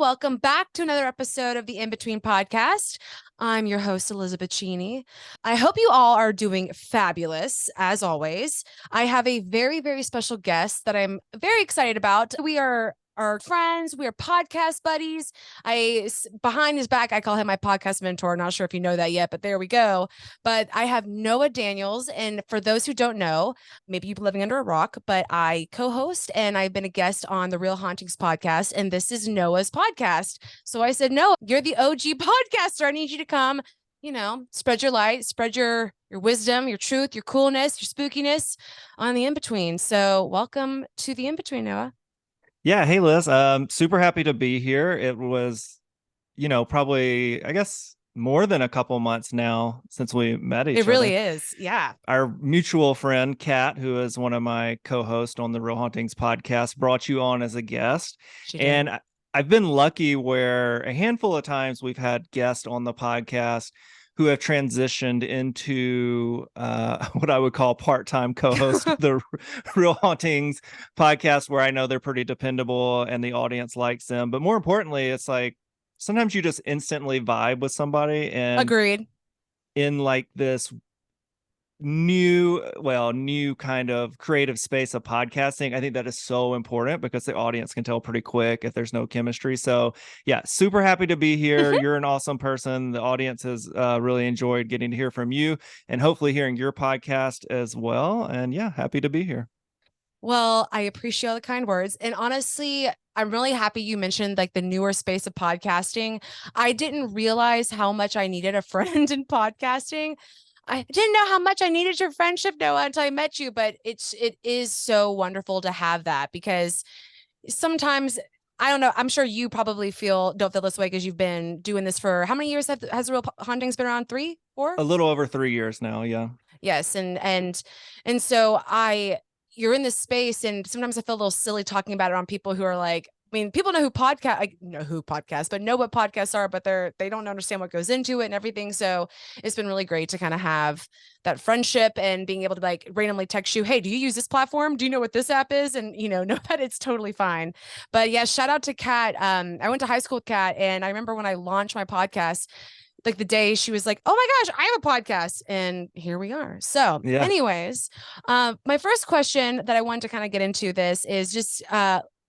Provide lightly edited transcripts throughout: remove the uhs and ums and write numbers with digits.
Welcome back to another episode of the In Between Podcast. I'm your host, Elizabeth Cheney. I hope you all are doing fabulous, as always. I have a very, very special guest that I'm very excited about. We are friends. We are podcast buddies. Behind his back, I call him my podcast mentor. Not sure if you know that yet, but there we go. But I have Noah Daniels. And for those who don't know, maybe you've been living under a rock, but I co-host and I've been a guest on the Real Hauntings Podcast. And this is Noah's podcast. So I said, Noah, you're the OG podcaster. I need you to come, spread your light, spread your wisdom, your truth, your coolness, your spookiness on the In-Between. So welcome to the In-Between, Noah. Yeah. Hey, Liz. Super happy to be here. It was, probably, I guess, more than a couple months now since we met each other. It really is. Yeah. Our mutual friend, Kat, who is one of my co-hosts on the Real Hauntings podcast, brought you on as a guest. And I've been lucky where a handful of times we've had guests on the podcast who have transitioned into what I would call part-time co-host of the Real Hauntings podcast, where I know they're pretty dependable and the audience likes them. But more importantly, it's like sometimes you just instantly vibe with somebody. And agreed. In like this new kind of creative space of podcasting, I think that is so important because the audience can tell pretty quick if there's no chemistry. So yeah, super happy to be here. You're an awesome person. The audience has really enjoyed getting to hear from you and hopefully hearing your podcast as well. And yeah, happy to be here. Well, I appreciate all the kind words. And honestly, I'm really happy you mentioned like the newer space of podcasting. I didn't realize how much I needed a friend in podcasting. I didn't know how much I needed your friendship, Noah, until I met you, but it is so wonderful to have that because sometimes, I don't know, I'm sure you probably don't feel this way because you've been doing this for how many years has Real Hauntings been around? 3, 4? A little over 3 years now. Yeah. Yes. And so you're in this space and sometimes I feel a little silly talking about it on people who are like, people know but know what podcasts are, but they don't understand what goes into it and everything. So it's been really great to kind of have that friendship and being able to like randomly text you, hey, do you use this platform? Do you know what this app is? And know that it's totally fine. But yeah, shout out to Kat. I went to high school with Kat, and I remember when I launched my podcast, like the day she was like, oh my gosh, I have a podcast. And here we are. So yeah. Anyways, my first question that I wanted to kind of get into this is just,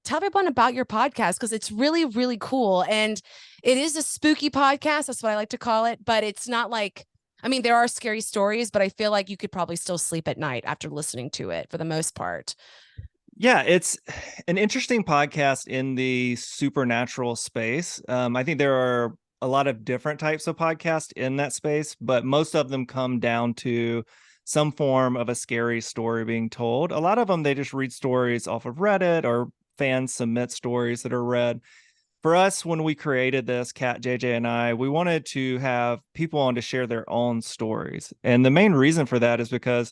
tell everyone about your podcast because it's really, really cool. And it is a spooky podcast. That's what I like to call it. But it's not like, there are scary stories, but I feel like you could probably still sleep at night after listening to it for the most part. Yeah, it's an interesting podcast in the supernatural space. I think there are a lot of different types of podcasts in that space, but most of them come down to some form of a scary story being told. A lot of them, they just read stories off of Reddit or fans submit stories that are read. For us, when we created this, Kat, JJ, and I, we wanted to have people on to share their own stories. And the main reason for that is because,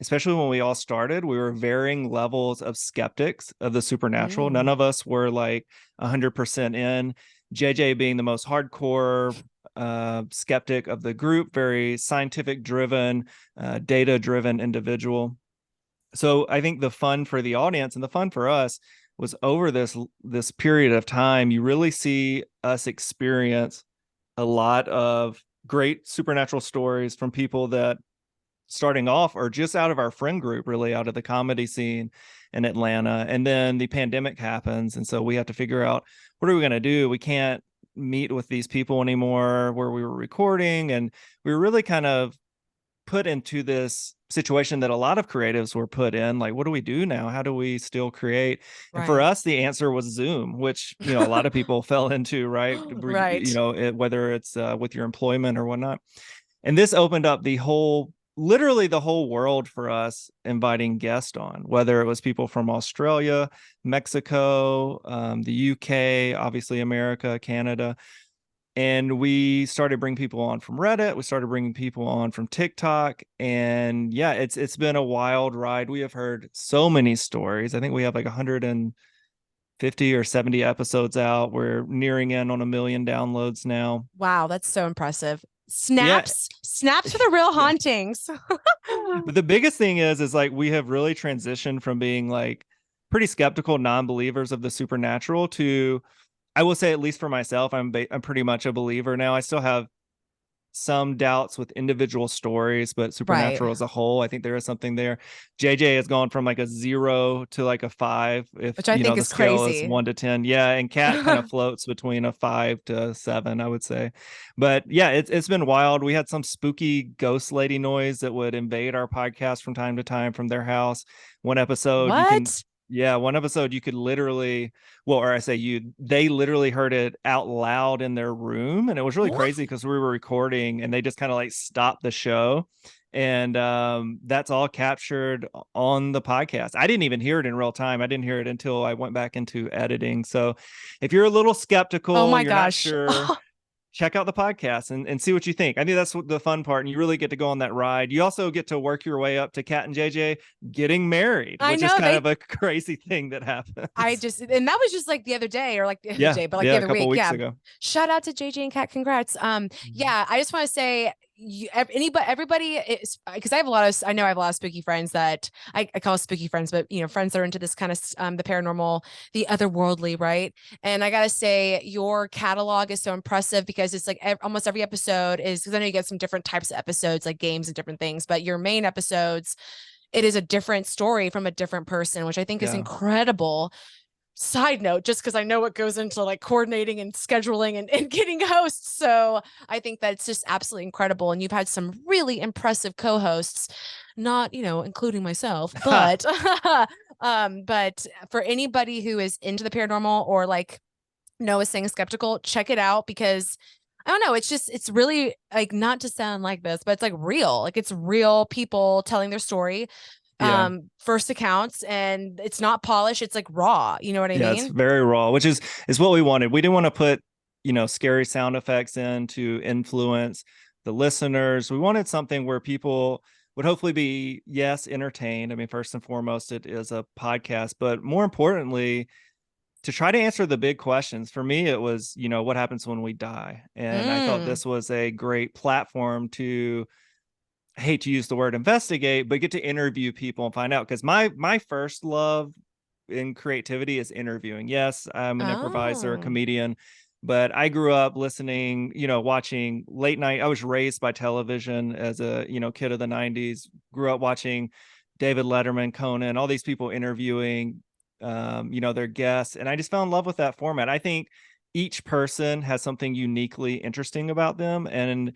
especially when we all started, we were varying levels of skeptics of the supernatural. None of us were like 100% in. JJ being the most hardcore skeptic of the group, very scientific driven, data driven individual. So I think the fun for the audience and the fun for us was over this period of time, you really see us experience a lot of great supernatural stories from people that starting off are just out of our friend group, really out of the comedy scene in Atlanta. And then the pandemic happens. And so we have to figure out, what are we going to do? We can't meet with these people anymore where we were recording. And we were really kind of put into this situation that a lot of creatives were put in, like, what do we do now? How do we still create? And for us, the answer was Zoom, which, a lot of people fell into, right? Right. Whether it's with your employment or whatnot. And this opened up literally the whole world for us, inviting guests on, whether it was people from Australia, Mexico, the UK, obviously America, Canada. And we started bringing people on from Reddit. We started bringing people on from TikTok. And yeah, it's been a wild ride. We have heard so many stories. I think we have like 150 or 70 episodes out. We're nearing in on 1 million downloads now. Wow, that's so impressive. Snaps for the Real Hauntings. But the biggest thing is like we have really transitioned from being like pretty skeptical non-believers of the supernatural to I will say, at least for myself, I'm pretty much a believer now. I still have some doubts with individual stories, but Right. supernatural as a whole, I think there is something there. JJ has gone from like a 0 to like a 5, if Which I think the is scale is crazy. 1 to 10. Yeah, and Kat kind of floats between a 5 to 7, I would say. But yeah, it's been wild. We had some spooky ghost lady noise that would invade our podcast from time to time from their house. One episode you can What? Yeah, one episode you could literally, well, or I say they literally heard it out loud in their room. And it was really What? crazy because we were recording and they just kind of like stopped the show. And that's all captured on the podcast. I didn't even hear it in real time. I didn't hear it until I went back into editing. So if you're a little Oh skeptical, my you're not gosh. sure, check out the podcast and see what you think. I think that's the fun part. And you really get to go on that ride. You also get to work your way up to Kat and JJ getting married, I which is know kind they of a crazy thing that I happens. just and that was just like the other day or like the other Yeah. day, but like Yeah. the A other couple week. weeks Yeah. ago. Shout out to JJ and Kat. Congrats. Mhm. Yeah, I just want to say everybody is because I have a lot of I know I have a lot of spooky friends that I call spooky friends, but friends that are into this kind of the paranormal, the otherworldly, right? And I gotta say, your catalog is so impressive because it's like almost every episode is because I know you get some different types of episodes, like games and different things, but your main episodes, it is a different story from a different person, which I think is Yeah. incredible. Side note, just because I know what goes into like coordinating and scheduling and getting hosts. So I think that's just absolutely incredible. And you've had some really impressive co-hosts, not, including myself, but for anybody who is into the paranormal or like Noah saying skeptical, check it out because I don't know. It's really like not to sound like this, but it's like real. Like it's real people telling their story, Yeah. first accounts, and it's not polished. It's like raw. You know what I Yeah, it's mean? very raw, which is what we wanted. We didn't want to put, scary sound effects in to influence the listeners. We wanted something where people would hopefully be, yes, entertained. I mean, first and foremost, it is a podcast, but more importantly, to try to answer the big questions. For me, it was, what happens when we die? And I thought Mm, this was a great platform to, I hate to use the word investigate, but get to interview people and find out. Because my first love in creativity is interviewing. Yes, I'm an improviser, a oh, comedian, but I grew up listening, watching late night. I was raised by television as a, kid of the 90s, grew up watching David Letterman, Conan, all these people interviewing, their guests. And I just fell in love with that format. I think each person has something uniquely interesting about them. And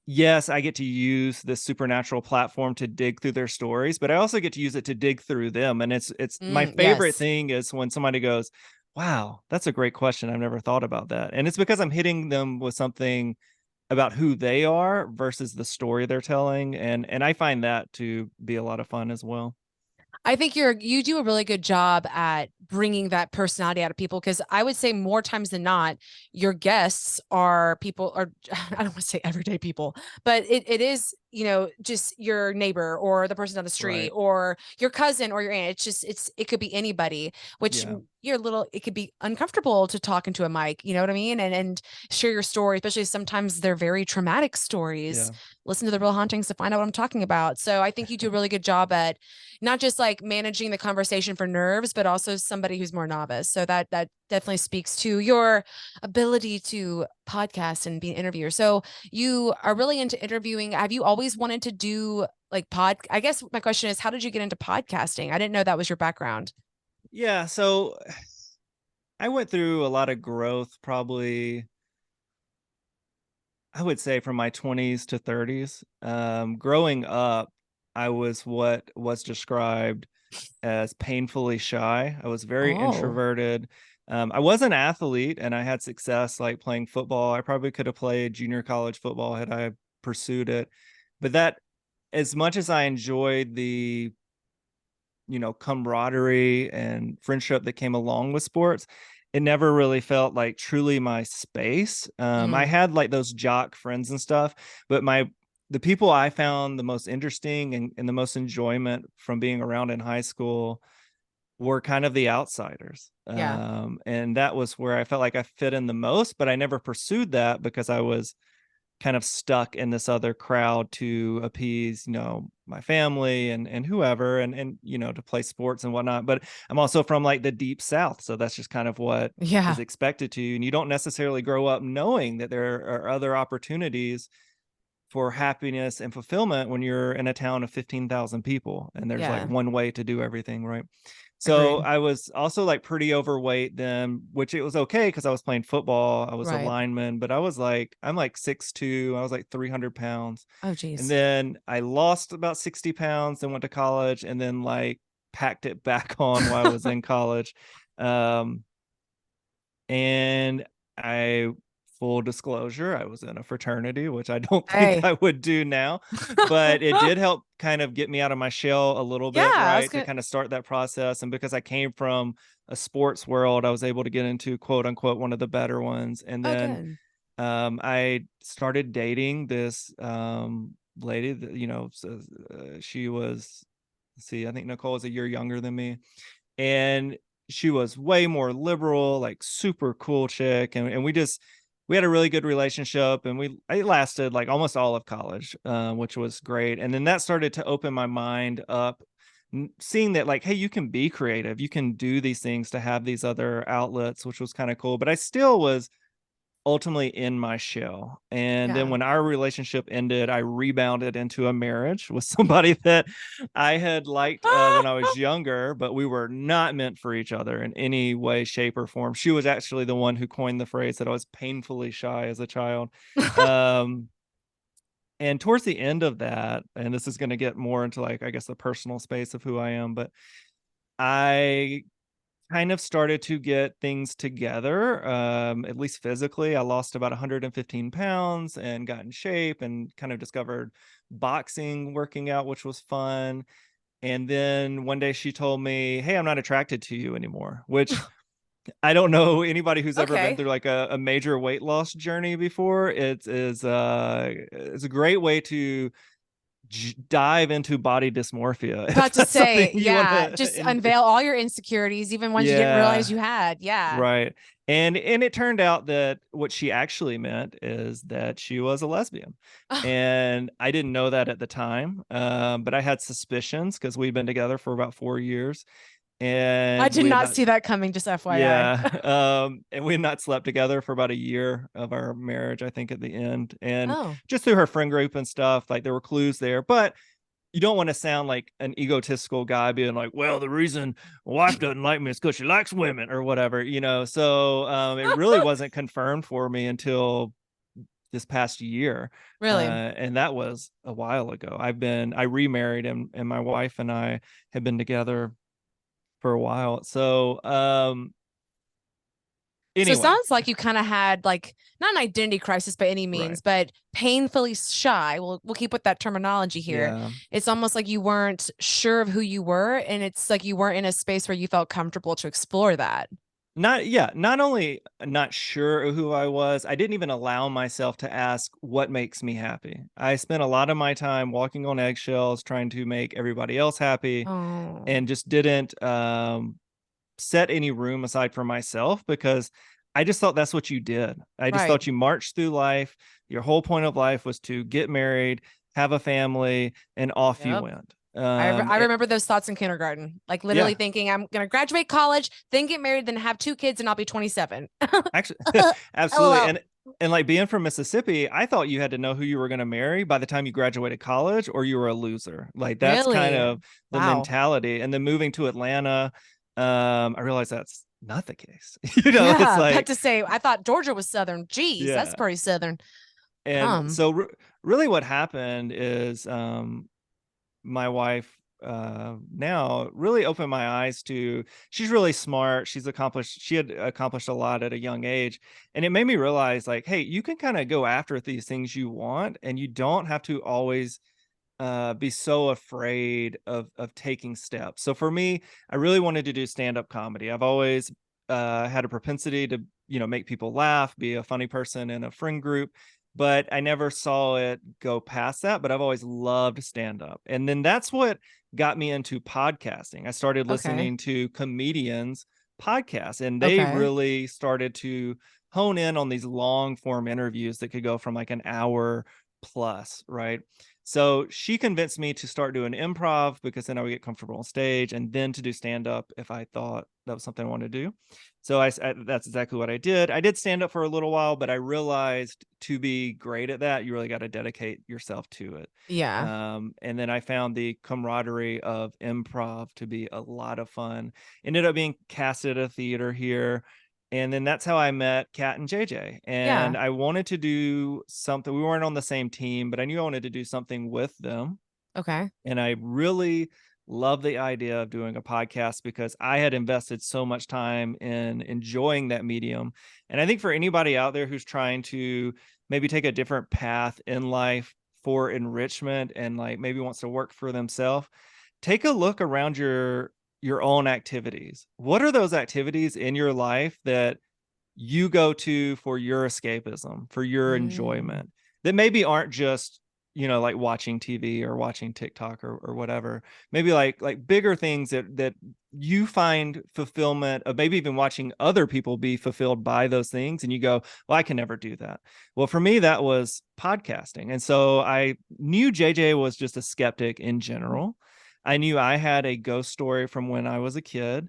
yes, I get to use this supernatural platform to dig through their stories, but I also get to use it to dig through them. And it's my favorite yes. thing is when somebody goes, "Wow, that's a great question. I've never thought about that." And it's because I'm hitting them with something about who they are versus the story they're telling, and I find that to be a lot of fun as well. I think you do a really good job at bringing that personality out of people because I would say more times than not, your guests are people are I don't want to say everyday people, but it is, just your neighbor or the person down the street Right. or your cousin or your aunt. It could be anybody, which Yeah. you're a little it could be uncomfortable to talk into a mic, you know what I mean? And share your story, especially sometimes they're very traumatic stories. Yeah. Listen to the Real Hauntings to find out what I'm talking about. So I think you do a really good job at not just like managing the conversation for nerves, but also somebody who's more novice. So that definitely speaks to your ability to podcast and be an interviewer. So you are really into interviewing. Have you always wanted to do like I guess my question is, how did you get into podcasting? I didn't know that was your background. Yeah. So I went through a lot of growth, probably I would say from my 20s to 30s. Growing up, I was what was described as painfully shy. I was very Oh, introverted. I was an athlete and I had success like playing football. I probably could have played junior college football had I pursued it. But that, as much as I enjoyed the, camaraderie and friendship that came along with sports, it never really felt like truly my space. I mm, had like those jock friends and stuff, but the people I found the most interesting and the most enjoyment from being around in high school were kind of the outsiders. yeah. And that was where I felt like I fit in the most, but I never pursued that because I was kind of stuck in this other crowd to appease, my family and whoever, and to play sports and whatnot. But I'm also from like the deep South, so that's just kind of what Yeah. is expected to you. And you don't necessarily grow up knowing that there are other opportunities for happiness and fulfillment when you're in a town of 15,000 people and there's like Yeah. one way to do everything, right? So Agreed. I was also like pretty overweight then, which it was okay because I was playing football. I was a Right. lineman, but I'm like 6'2". I was like 300 pounds. Oh, And geez. then I lost about 60 pounds and went to college and then like packed it back on while I was in college. Um, and I, full disclosure, I was in a fraternity, which I don't think Hey. I would do now, but it did help kind of get me out of my shell a little Yeah, bit, I was right? To gonna. kind of start that process. And because I came from a sports world, I was able to get into quote unquote one of the better ones. And Oh, then good. I started dating this lady that, she was, let's see, I think Nicole was a year younger than me. And she was way more liberal, like super cool chick. And we had a really good relationship, and it lasted like almost all of college, which was great. And then that started to open my mind up, seeing that like, hey, you can be creative, you can do these things to have these other outlets, which was kind of cool. But I still was ultimately in my shell. And then Yeah. when our relationship ended, I rebounded into a marriage with somebody that I had liked when I was younger, but we were not meant for each other in any way, shape, or form. She was actually the one who coined the phrase that I was painfully shy as a child. Um, and towards the end of that, and this is going to get more into like, I guess, the personal space of who I am, but I kind of started to get things together, at least physically. I lost about 115 pounds and got in shape and kind of discovered boxing, working out, which was fun. And then one day she told me, hey, I'm not attracted to you anymore, which I don't know anybody who's ever been Okay. through like a major weight loss journey before. It's a great way to dive into body dysmorphia if About to that's something say, you want yeah, to. just unveil all your insecurities, even ones you didn't realize Yeah. you had. Yeah. Right. And it turned out that what she actually meant is that she was a lesbian. And I didn't know that at the time. But I had suspicions because we'd been together for about 4 years I and did we had not not, see that coming, just FYI. yeah. And we had not slept together for about a year of our marriage, I think, at the end. And Oh, just through her friend group and stuff, like there were clues there. But you don't want to sound like an egotistical guy being like, well, the reason my wife doesn't like me is because she likes women or whatever. So it really wasn't confirmed for me until this past year. really? And that was a while ago. I remarried, and my wife and I have been together for a while. So So it anyway, sounds like you kind of had like not an identity crisis by any right. means, but painfully shy. We'll keep with that terminology here. Yeah. It's almost like you weren't sure of who you were, and it's like you weren't in a space where you felt comfortable to explore that. Not only not sure of who I was, I didn't even allow myself to ask what makes me happy. I spent a lot of my time walking on eggshells trying to make everybody else happy, Oh, and just didn't set any room aside for myself because I just thought that's what you did. I just right. thought you marched through life. Your whole point of life was to get married, have a family, and off you Yep. went. I remember those thoughts in kindergarten, like literally Yeah, thinking I'm gonna graduate college, then get married, then have two kids, and I'll be 27. actually, absolutely. LOL. And like being from Mississippi, I thought you had to know who you were going to marry by the time you graduated college, or you were a loser. Like that's kind Really? of the Wow. mentality. And then moving to Atlanta, I realized that's not the case. It's Yeah, about like, to say, I thought Georgia was Southern. Geez, that's yeah. pretty Southern. And so really what happened is my wife now really opened my eyes to, she's really smart, she had accomplished a lot at a young age, and it made me realize like, hey, you can kind of go after these things you want, and you don't have to always be so afraid of taking steps. So for me, I really wanted to do stand-up comedy. I've always had a propensity to, make people laugh, be a funny person in a friend group, but I never saw it go past that. But I've always loved stand-up. And then that's what got me into podcasting. I started Okay. listening to comedians podcasts, and they Okay. really started to hone in on these long form interviews that could go from like an hour plus, right? So she convinced me to start doing improv because then I would get comfortable on stage, and then to do stand up if I thought that was something I wanted to do. So that's exactly what I did. I did stand up for a little while, but I realized to be great at that, you really got to dedicate yourself to it. Yeah. And then I found the camaraderie of improv to be a lot of fun. Ended up being casted at a theater here. And then that's how I met Kat and JJ. Yeah. And I wanted to do something. We weren't on the same team, but I knew I wanted to do something with them. Okay. And I really love the idea of doing a podcast because I had invested so much time in enjoying that medium. And I think for anybody out there who's trying to maybe take a different path in life for enrichment and like maybe wants to work for themselves, take a look around your own activities. What are those activities in your life that you go to for your escapism, for your Mm. enjoyment, that maybe aren't just, like watching TV or watching TikTok or whatever. Maybe like bigger things that you find fulfillment of, maybe even watching other people be fulfilled by those things. And you go, well, I can never do that. Well, for me, that was podcasting. And so I knew JJ was just a skeptic in general. I knew I had a ghost story from when I was a kid.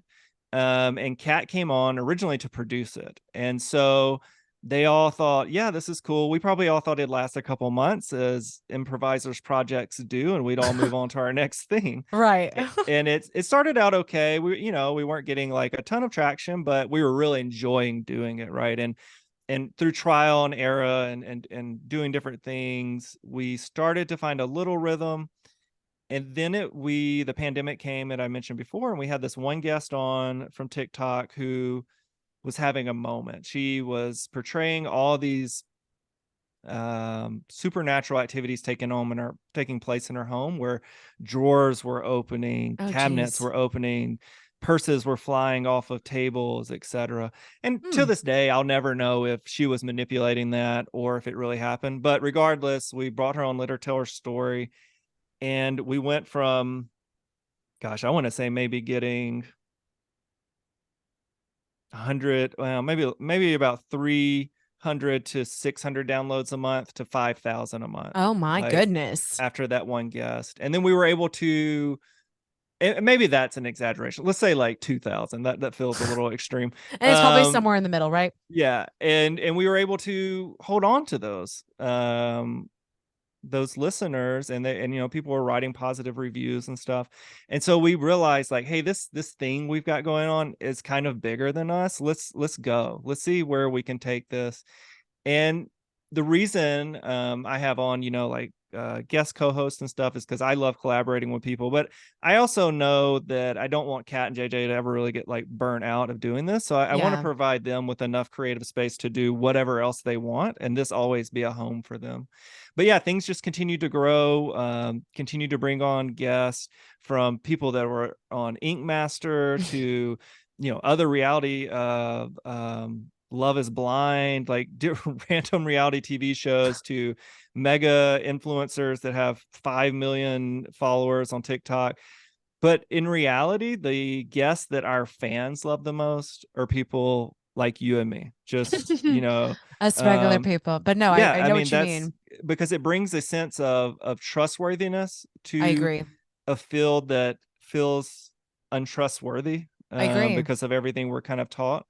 And Kat came on originally to produce it. And so they all thought, yeah, this is cool. We probably all thought it'd last a couple months, as improvisers projects do, and we'd all move on to our next thing. Right. And it started out okay. We weren't getting like a ton of traction, but we were really enjoying doing it, right? And through trial and error and doing different things, we started to find a little rhythm. And then the pandemic came, and I mentioned before, and we had this one guest on from TikTok who was having a moment. She was portraying all these supernatural activities taking place in her home, where drawers were opening, Oh, cabinets geez. were opening, purses were flying off of tables, etc. And to Hmm. this day, I'll never know if she was manipulating that or if it really happened. But regardless, we brought her on, let her tell her story. And we went from, gosh, I want to say maybe getting 100, well, maybe about 300 to 600 downloads a month to 5,000 a month, Oh my like goodness. after that one guest. And then we were able to, and maybe that's an exaggeration. Let's say like 2,000. That feels a little extreme. And it's probably somewhere in the middle, right? Yeah, and we were able to hold on to those listeners, and people were writing positive reviews and stuff. And so we realized, like, hey, this thing we've got going on is kind of bigger than us. Let's go. Let's see where we can take this. And the reason I have on, like guest co-hosts and stuff, is because I love collaborating with people. But I also know that I don't want Kat and JJ to ever really get like burnt out of doing this. So I want to Yeah. provide them with enough creative space to do whatever else they want, and this always be a home for them. But yeah, things just continue to grow, continue to bring on guests, from people that were on Ink Master to other reality Love is Blind, like random reality TV shows, to mega influencers that have 5 million followers on TikTok. But in reality, the guests that our fans love the most are people like you and me. Just, Us regular um, people. But no, I yeah, I know mean, what you that's mean. because it brings a sense of trustworthiness I to agree. a field that feels untrustworthy, I agree. because of everything we're kind of taught.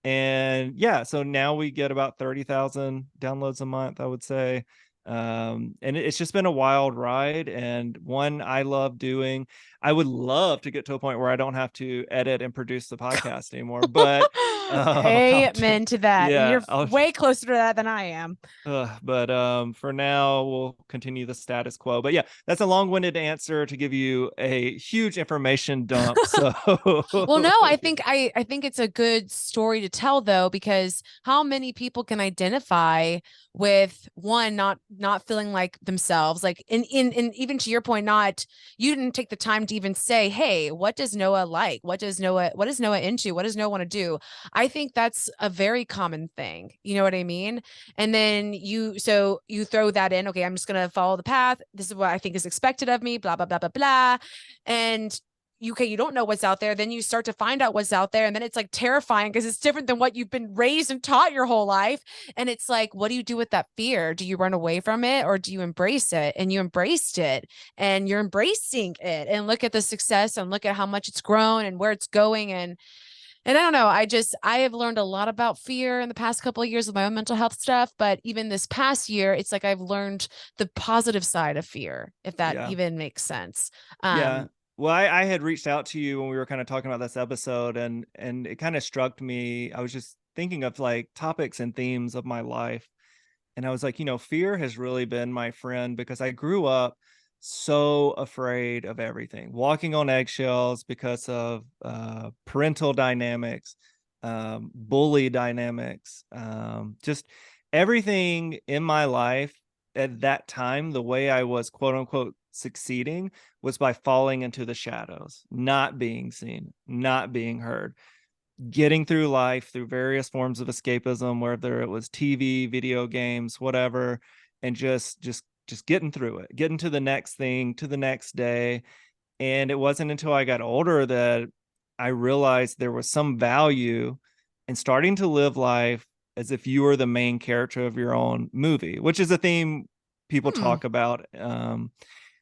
And yeah, so now we get about 30,000 downloads a month, I would say. And it's just been a wild ride, and one I love doing. I would love to get to a point where I don't have to edit and produce the podcast anymore, but Amen to that. yeah, You're way closer to that than I am. but for now we'll continue the status quo. But yeah, that's a long-winded answer to give you a huge information dump. So Well, no, I think it's a good story to tell though, because how many people can identify with one not feeling like themselves, like in even to your point, not you didn't take the time to even say, hey, what does Noah like? What is Noah into? What does Noah want to do? I think that's a very common thing. You know what I mean? And then you throw that in, okay, I'm just gonna follow the path. This is what I think is expected of me, blah, blah, blah, blah, blah. And you don't know what's out there. Then you start to find out what's out there. And then it's like terrifying because it's different than what you've been raised and taught your whole life. And it's like, what do you do with that fear? Do you run away from it or do you embrace it? And you embraced it and you're embracing it, and look at the success and look at how much it's grown and where it's going. And I don't know, I have learned a lot about fear in the past couple of years with my own mental health stuff. But even this past year, it's like I've learned the positive side of fear, if that Yeah. even makes sense. Yeah. Well, I had reached out to you when we were kind of talking about this episode, and it kind of struck me. I was just thinking of like topics and themes of my life. And I was like, fear has really been my friend because I grew up so afraid of everything, walking on eggshells because of parental dynamics, bully dynamics, just everything in my life at that time. The way I was, quote unquote, succeeding was by falling into the shadows, not being seen, not being heard, getting through life through various forms of escapism, whether it was TV, video games, whatever, and just getting through it, getting to the next thing, to the next day. And it wasn't until I got older that I realized there was some value in starting to live life as if you were the main character of your own movie, which is a theme people talk about.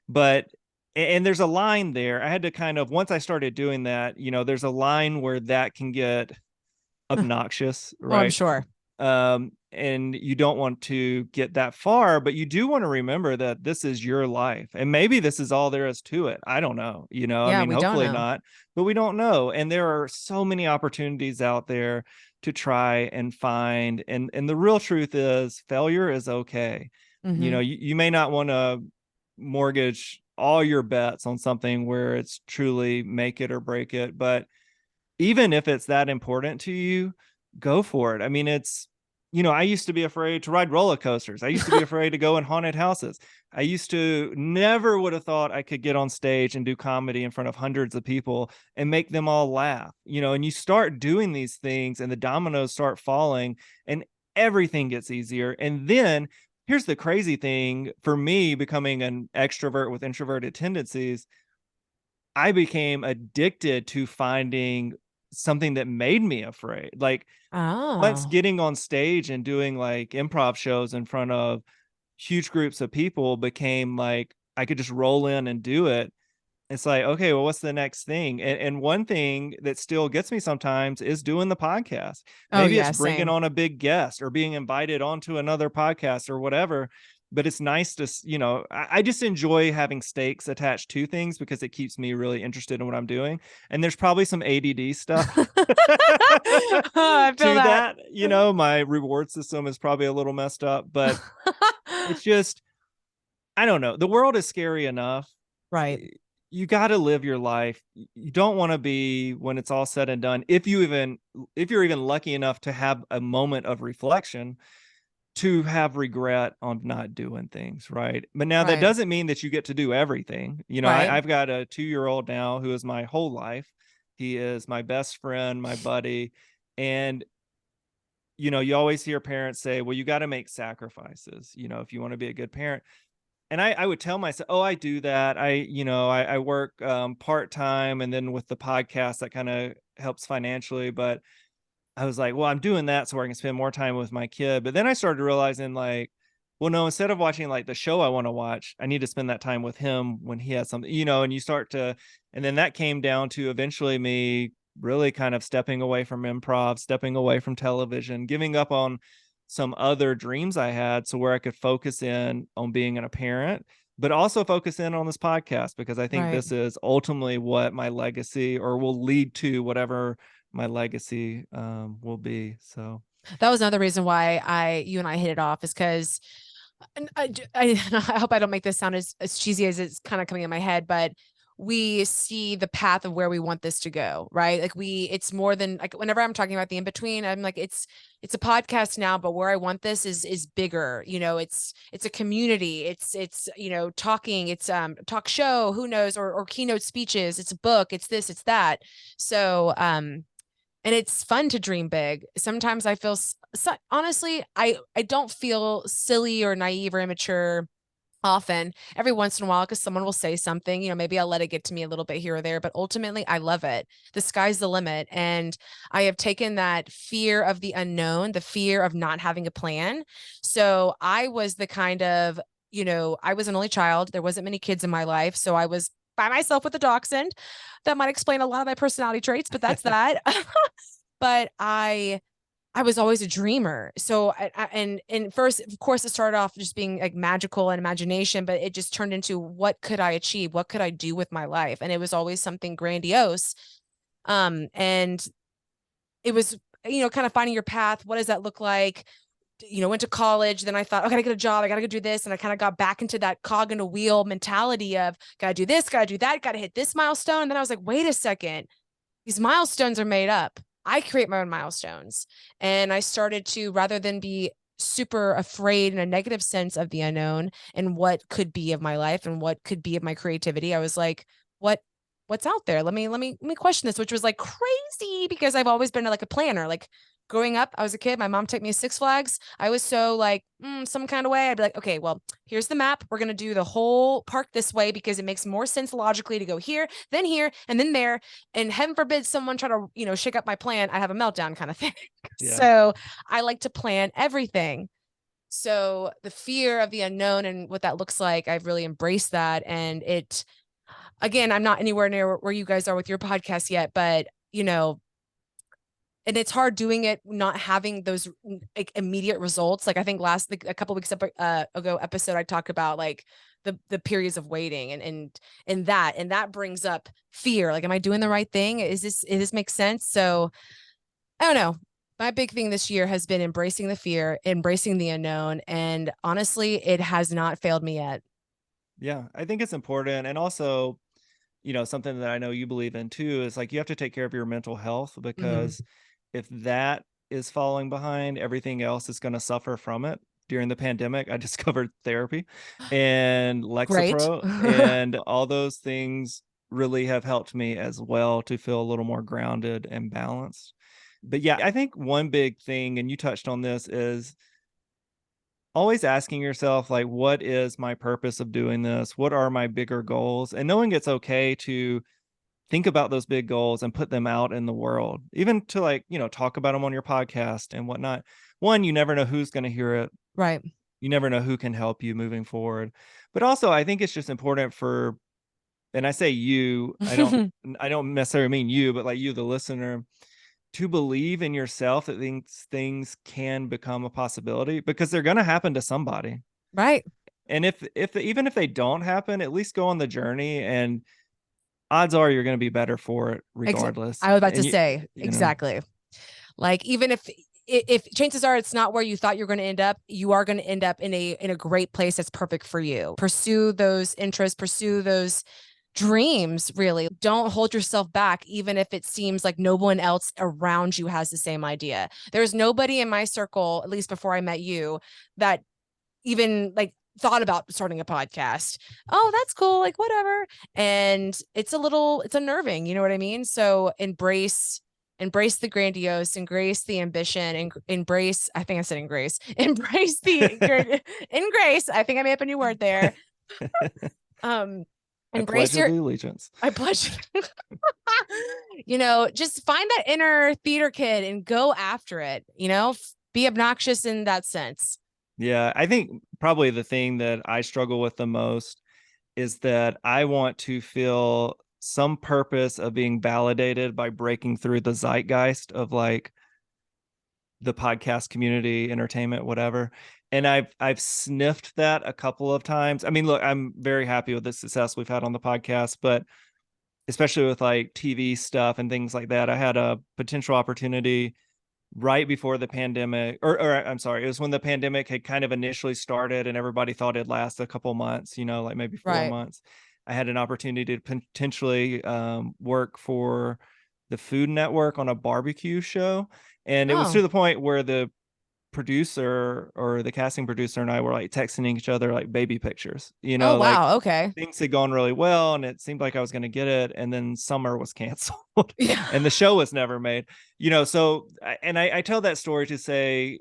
But and there's a line there. I had to kind of, once I started doing that, there's a line where that can get obnoxious, Oh, I'm right? sure. And you don't want to get that far, but you do want to remember that this is your life. And maybe this is all there is to it. I don't know. I Yeah, mean, we don't hopefully know. not, but we don't know. And there are so many opportunities out there to try and find. And the real truth is failure is okay. You may not want to mortgage all your bets on something where it's truly make it or break it, but even if it's that important to you, go for it. I mean, I used to be afraid to ride roller coasters. I used to be afraid to go in haunted houses. I used to never would have thought I could get on stage and do comedy in front of hundreds of people and make them all laugh, and you start doing these things and the dominoes start falling and everything gets easier. And then here's the crazy thing for me, becoming an extrovert with introverted tendencies, I became addicted to finding something that made me afraid. Like once Oh, getting on stage and doing like improv shows in front of huge groups of people became like I could just roll in and do it. It's like, okay, well, what's the next thing? And one thing that still gets me sometimes is doing the podcast. oh Maybe it's yeah, bringing same. on a big guest or being invited onto another podcast or whatever. But it's nice to, I just enjoy having stakes attached to things because it keeps me really interested in what I'm doing. And there's probably some ADD stuff Oh, I feel to that. that. My reward system is probably a little messed up, but it's just, I don't know. The world is scary enough. Right. You got to live your life. You don't want to be, when it's all said and done, if you're even lucky enough to have a moment of reflection, to have regret on not doing things, right? But now that Right. doesn't mean that you get to do everything. Right. I've got a 2-year-old now who is my whole life. He is my best friend, my buddy. And you always hear parents say, well, you got to make sacrifices, if you want to be a good parent. And I would tell myself, oh, I do that. I work part-time, and then with the podcast that kind of helps financially. But I was like, well, I'm doing that so I can spend more time with my kid. But then I started realizing like, well, no, instead of watching like the show I want to watch, I need to spend that time with him when he has something, and you start to, and then that came down to eventually me really kind of stepping away from improv, stepping away from television, giving up on some other dreams I had so where I could focus in on being a parent, but also focus in on this podcast because I think Right. this is ultimately what my legacy or will lead to whatever my legacy will be. So That was another reason why you and I hit it off, is because I I hope I don't make this sound as cheesy as it's kind of coming in my head, but we see the path of where we want this to go, right? Like it's more than like whenever I'm talking about the in between, I'm like, it's a podcast now, but where I want this is bigger. It's a community. It's talking. It's talk show. Who knows? Or keynote speeches. It's a book. It's this. It's that. So and it's fun to dream big. Sometimes I feel honestly, I don't feel silly or naive or immature often, every once in a while, because someone will say something, maybe I'll let it get to me a little bit here or there, but ultimately I love it. The sky's the limit. And I have taken that fear of the unknown, the fear of not having a plan. So I was the kind of, I was an only child. There wasn't many kids in my life. So I was by myself with a dachshund. That might explain a lot of my personality traits, but that's that. But I was always a dreamer. So and first, of course, it started off just being like magical and imagination, but it just turned into what could I achieve? What could I do with my life? And it was always something grandiose. And it was, kind of finding your path. What does that look like? Went to college. Then I thought, I gotta get a job. I gotta go do this. And I kind of got back into that cog in a wheel mentality of gotta do this, gotta do that, gotta hit this milestone. And then I was like, wait a second, these milestones are made up. I create my own milestones. And I started to, rather than be super afraid in a negative sense of the unknown and what could be of my life and what could be of my creativity, I was like, what's out there? Let me question this, which was like crazy because I've always been like a planner. Like growing up, I was a kid. My mom took me to Six Flags. I was so like some kind of way. I'd be like, okay, well, here's the map. We're gonna do the whole park this way because it makes more sense logically to go here, and then there. And heaven forbid someone try to shake up my plan. I have a meltdown kind of thing. Yeah. So I like to plan everything. So the fear of the unknown and what that looks like, I've really embraced that. And it, again, I'm not anywhere near where you guys are with your podcast yet, but and it's hard doing it not having those like immediate results. Like I think a couple weeks ago episode I talked about like the periods of waiting and that brings up fear. Like, am I doing the right thing? Is this make sense? So I don't know. My big thing this year has been embracing the fear, embracing the unknown, and honestly, it has not failed me yet. Yeah, I think it's important. And also, something that I know you believe in too is like you have to take care of your mental health, Mm-hmm. because if that is falling behind, everything else is going to suffer from it. During the pandemic, I discovered therapy and Great. Lexapro, and all those things really have helped me as well to feel a little more grounded and balanced. But yeah, I think one big thing, and you touched on this, is always asking yourself, like, what is my purpose of doing this? What are my bigger goals? And knowing it's okay to think about those big goals and put them out in the world, even to like, talk about them on your podcast and whatnot. One, you never know who's going to hear it. Right. You never know who can help you moving forward. But also, I think it's just important for, and I say you, I don't necessarily mean you, but like you, the listener, to believe in yourself that things can become a possibility, because they're going to happen to somebody. Right. And even if they don't happen, at least go on the journey, and odds are you're going to be better for it regardless. I was about to And say exactly. Like even if chances are it's not where you thought you're going to end up, you are going to end up in a great place that's perfect for you. Pursue those interests, pursue those dreams, really. Don't hold yourself back, even if it seems like no one else around you has the same idea. There's nobody in my circle, at least before I met you, that even like thought about starting a podcast. Oh, that's cool. Like whatever. And it's unnerving. You know what I mean? So embrace the grandiose, embrace the ambition, and embrace, I think I said embrace, embrace the in grace. I think I made up a new word there. Um, I pledge embrace your, allegiance. I pledge, just find that inner theater kid and go after it, be obnoxious in that sense. Yeah, I think probably the thing that I struggle with the most is that I want to feel some purpose of being validated by breaking through the zeitgeist of like the podcast community, entertainment, whatever. And I've sniffed that a couple of times. I mean, look, I'm very happy with the success we've had on the podcast, but especially with like TV stuff and things like that, I had a potential opportunity right before the pandemic, or I'm sorry, it was when the pandemic had kind of initially started and everybody thought it'd last a couple months, like maybe 4 months. I had an opportunity to potentially work for the Food Network on a barbecue show. And it was Oh. to the point where the producer or the casting producer and I were like texting each other like baby pictures, Oh, like wow. Okay. things had gone really well and it seemed like I was going to get it. And then summer was canceled Yeah. and the show was never made, so, and I tell that story to say,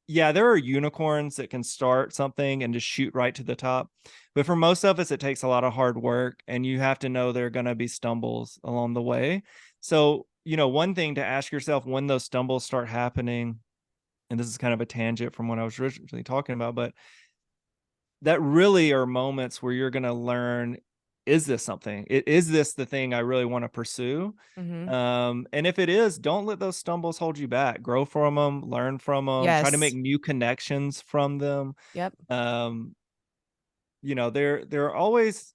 yeah, there are unicorns that can start something and just shoot right to the top. But for most of us, it takes a lot of hard work, and you have to know there are going to be stumbles along the way. So, one thing to ask yourself when those stumbles start happening, and this is kind of a tangent from what I was originally talking about, but that really are moments where you're going to learn, is this something? Is this the thing I really want to pursue? Mm-hmm. And if it is, don't let those stumbles hold you back. Grow from them, learn from them, try to make Yes. new connections from them. Yep. Um, there are always,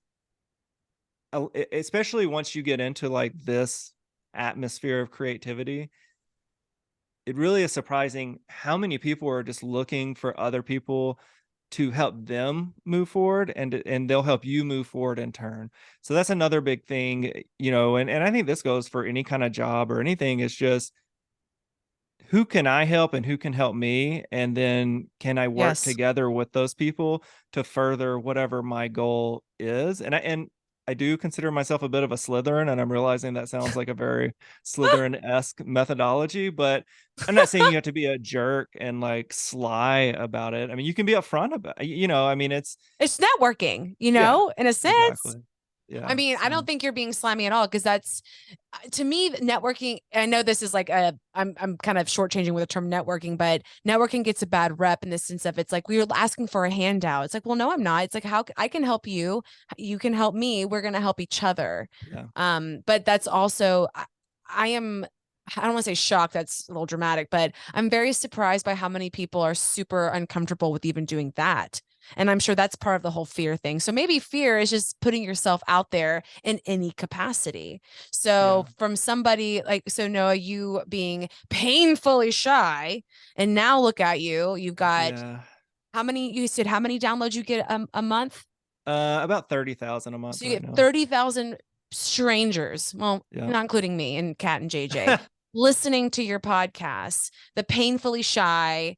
especially once you get into like this atmosphere of creativity, it really is surprising how many people are just looking for other people to help them move forward, and they'll help you move forward in turn. So that's another big thing, and I think this goes for any kind of job or anything. Is just, who can I help and who can help me? And then can I work Yes. together with those people to further whatever my goal is? And I do consider myself a bit of a Slytherin, and I'm realizing that sounds like a very Slytherin-esque methodology, but I'm not saying you have to be a jerk and like sly about it. I mean, you can be upfront about, I mean, It's networking, yeah, in a sense. exactly. I Yeah. mean, I don't So think you're being slimy at all, because that's, to me, networking. I know this is like I'm kind of shortchanging with the term networking, but networking gets a bad rep in the sense of, it's like we were asking for a handout. It's like, well, no, I'm not. It's like, how I can help you, you can help me. We're gonna help each other. yeah. But that's also, I am. I don't want to say shocked. That's a little dramatic, but I'm very surprised by how many people are super uncomfortable with even doing that. And I'm sure that's part of the whole fear thing. So maybe fear is just putting yourself out there in any capacity. So Yeah. from somebody like, so Noah, you being painfully shy, and now look at you, you've got Yeah. how many, you said how many downloads you get a month? About 30,000 a month So you right get now. 30,000 strangers, well, Yeah. not including me and Kat and JJ, listening to your podcast, the painfully shy,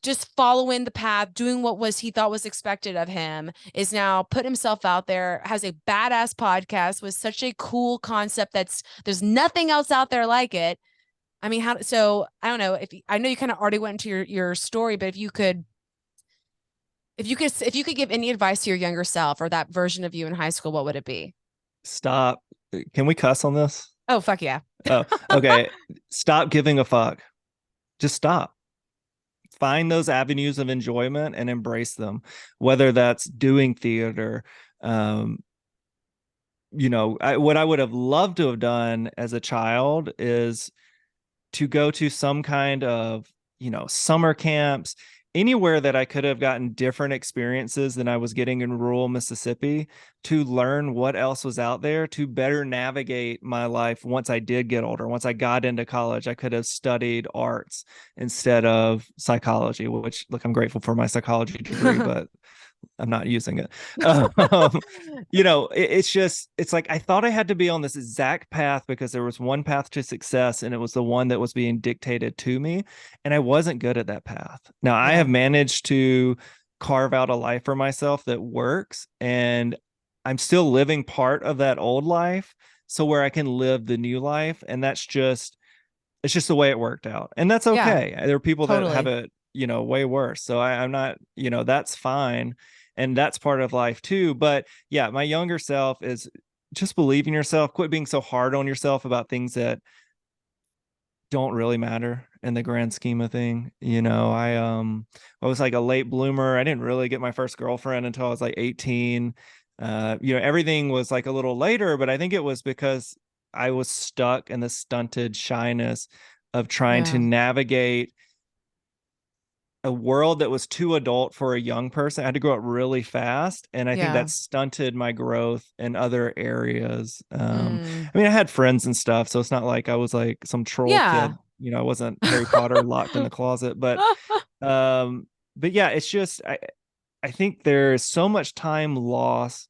just following the path, doing what was he thought was expected of him, is now put himself out there, has a badass podcast with such a cool concept that's, there's nothing else out there like it. I mean, how, so I don't know, if I know you kind of already went into your story, but if you could give any advice to your younger self or that version of you in high school, what would it be? Stop. Can we cuss on this? Oh, fuck yeah. Oh, okay. Stop giving a fuck. Just stop. Find those avenues of enjoyment and embrace them, whether that's doing theater. Um, what I would have loved to have done as a child is to go to some kind of, summer camps, anywhere that I could have gotten different experiences than I was getting in rural Mississippi, to learn what else was out there to better navigate my life once I did get older. Once I got into college, I could have studied arts instead of psychology, which, look, I'm grateful for my psychology degree, but I'm not using it. Um, it's like I thought I had to be on this exact path because there was one path to success, and it was the one that was being dictated to me. And I wasn't good at that path. Now I Yeah. have managed to carve out a life for myself that works, and I'm still living part of that old life. So where I can live the new life. And it's just the way it worked out. And that's Yeah, okay. There are people that have totally. it, way worse. So I'm not, that's fine. And that's part of life too. But yeah, my younger self is just believe in yourself, quit being so hard on yourself about things that don't really matter in the grand scheme of thing. I was like a late bloomer. I didn't really get my first girlfriend until I was like 18. Everything was like a little later, but I think it was because I was stuck in the stunted shyness of trying to Yeah. navigate a world that was too adult for a young person. I had to grow up really fast, and I think that Yeah. stunted my growth in other areas. Mm. I mean, I had friends and stuff, so it's not like I was like some troll Yeah. kid. I wasn't Harry Potter locked in the closet, um, but yeah, it's just I think there is so much time lost